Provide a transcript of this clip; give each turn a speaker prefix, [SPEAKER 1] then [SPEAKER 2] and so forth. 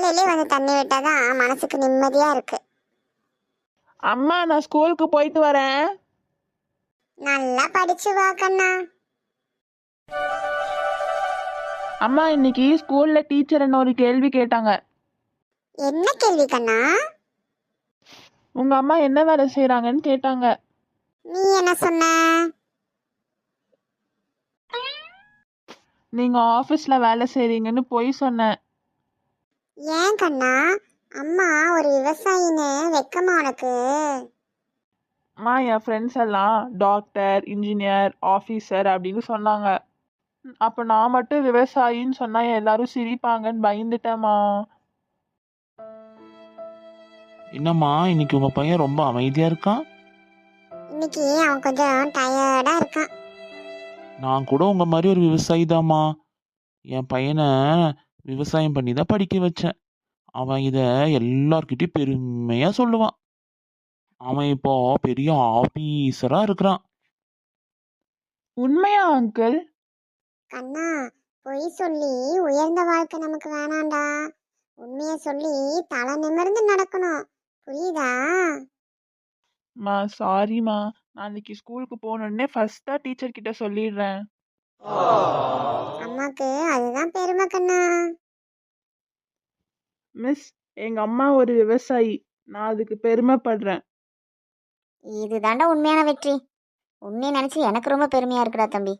[SPEAKER 1] காலையிலே வந்து தண்ணி விட்டாதான் மனசுக்கு நிம்மதியா இருக்கு.
[SPEAKER 2] அம்மா நான் ஸ்கூலுக்கு போயிட்டு வரேன்.
[SPEAKER 1] நல்லா படிச்சு வா கண்ணா.
[SPEAKER 2] அம்மா இன்னைக்கு ஸ்கூல்ல டீச்சர் என்ன ஒரு கேள்வி கேட்டாங்க.
[SPEAKER 1] என்ன கேள்வி கண்ணா?
[SPEAKER 2] உங்க அம்மா என்ன வேலை செய்றாங்கன்னு கேட்டாங்க.
[SPEAKER 1] நீ என்ன சொன்ன?
[SPEAKER 2] நீங்க ஆபீஸ்ல வேலை செய்றீங்கன்னு பொய் சொன்னேன்.
[SPEAKER 1] ஏன் கண்ணா? அம்மா ஒரு விவசாயின்னு வெக்கமா உனக்கு?
[SPEAKER 2] அம்மா என் ஃப்ரெண்ட்ஸ் எல்லாம் டாக்டர் இன்ஜினியர் ஆஃபீஸர் அப்படின்னு சொன்னாங்க. அப்போ நான் மட்டும் விவசாயின்னு சொன்னா எல்லாரும் சிரிப்பாங்கன்னு பயந்துட்டேம்மா.
[SPEAKER 3] என்னம்மா இன்னைக்கு உங்க பையன் ரொம்ப அமைதியா இருக்கான்?
[SPEAKER 1] இன்னைக்கு அவன் கொஞ்சம் டயர்டா இருக்கான்.
[SPEAKER 3] நான் கூட உங்க மாதிரி ஒரு விவசாயி தாம்மா. என் பையனை விவசாயம் பண்ணி தான் படிக்க வச்சேன். அவன் இத எல்லார்கிட்டயும் பெருமையா சொல்லுவான். அவன் இப்போ பெரிய ஆபீசரா இருக்கிறான்.
[SPEAKER 2] உண்மையா அங்கிள்?
[SPEAKER 1] கண்ணா, பொய் சொல்லி உயர்ந்த வாழ்க்கை நமக்கு வேணாண்டா. உண்மைய சொல்லி தலை நிமிர்ந்து நடக்கணும். புரியுதா?
[SPEAKER 2] மா சாரிம்மா, நாளைக்கு ஸ்கூலுக்கு போனோடனே ஃபர்ஸ்டா டீச்சர் கிட்ட சொல்லிடுறேன்.
[SPEAKER 1] அம்மாக்கு அதுதான் பெருமை கண்ணா.
[SPEAKER 2] மிஸ், எங்க அம்மா ஒரு விவசாயி, நான் அதுக்கு பெருமைப்படுறேன்.
[SPEAKER 1] இதுதாண்டா உண்மையான வெற்றி. உண்மையை நினைச்சு எனக்கு ரொம்ப பெருமையா இருக்குடா தம்பி.